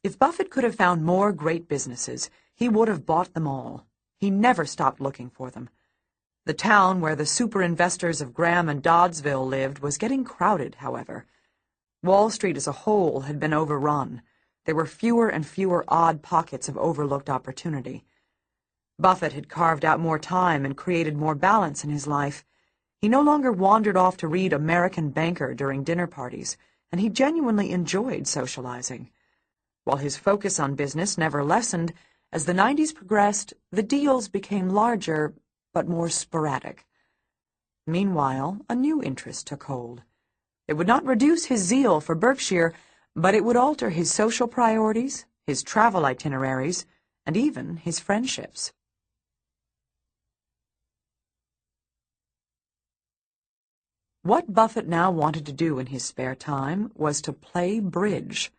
If Buffett could have found more great businesses, he would have bought them all. He never stopped looking for them. The town where the super investors of Graham and Doddsville lived was getting crowded, however. Wall Street as a whole had been overrun. There were fewer and fewer odd pockets of overlooked opportunity. Buffett had carved out more time and created more balance in his life. He no longer wandered off to read American Banker during dinner parties, and he genuinely enjoyed socializing. While his focus on business never lessened, as the 90s progressed, the deals became larger, but more sporadic. Meanwhile, a new interest took hold. It would not reduce his zeal for Berkshire, but it would alter his social priorities, his travel itineraries, and even his friendships. What Buffett now wanted to do in his spare time was to play bridge.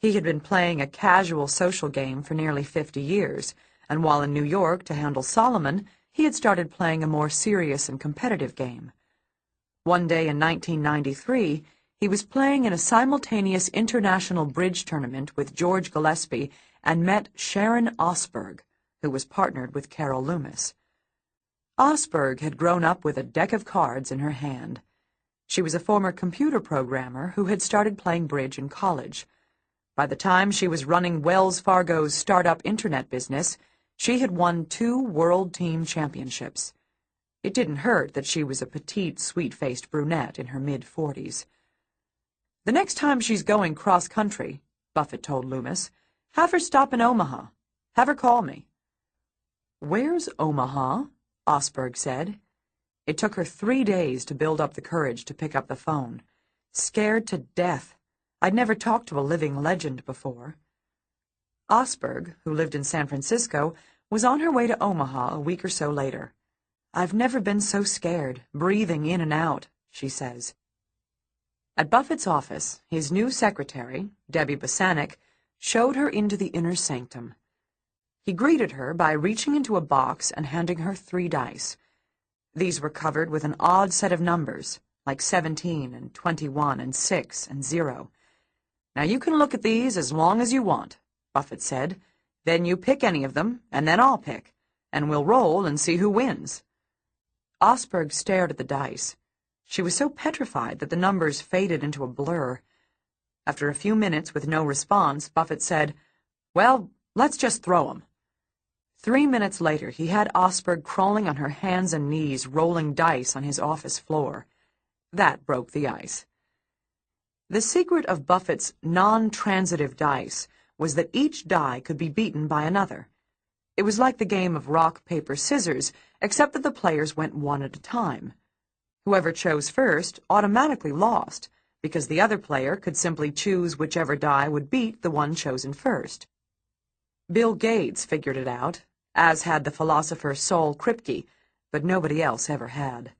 He had been playing a casual social game for nearly 50 years, and while in New York to handle Solomon, he had started playing a more serious and competitive game. One day in 1993, he was playing in a simultaneous international bridge tournament with George Gillespie and met Sharon Osberg, who was partnered with Carol Loomis. Osberg had grown up with a deck of cards in her hand. She was a former computer programmer who had started playing bridge in college. By the time she was running Wells Fargo's startup internet business, she had won 2 world team championships. It didn't hurt that she was a petite, sweet-faced brunette in her mid-40s. "The next time she's going cross-country," Buffett told Loomis, "have her stop in Omaha. Have her call me." "Where's Omaha?" Osberg said. It took her 3 days to build up the courage to pick up the phone. Scared to death. I'd never talked to a living legend before. Osberg, who lived in San Francisco, was on her way to Omaha a week or so later. "I've never been so scared, breathing in and out," she says. At Buffett's office, his new secretary, Debbie Bosanic, showed her into the inner sanctum. He greeted her by reaching into a box and handing her 3 dice. These were covered with an odd set of numbers, like 17 and 21 and 6 and 0. "Now you can look at these as long as you want," Buffett said. "Then you pick any of them, and then I'll pick, and we'll roll and see who wins." Osberg stared at the dice. She was so petrified that the numbers faded into a blur. After a few minutes with no response, Buffett said, "Well, let's just throw 'em." 3 minutes later, he had Osberg crawling on her hands and knees, rolling dice on his office floor. That broke the ice. The secret of Buffett's non-transitive dice was that each die could be beaten by another. It was like the game of rock, paper, scissors, except that the players went one at a time. Whoever chose first automatically lost, because the other player could simply choose whichever die would beat the one chosen first. Bill Gates figured it out, as had the philosopher Saul Kripke, but nobody else ever had.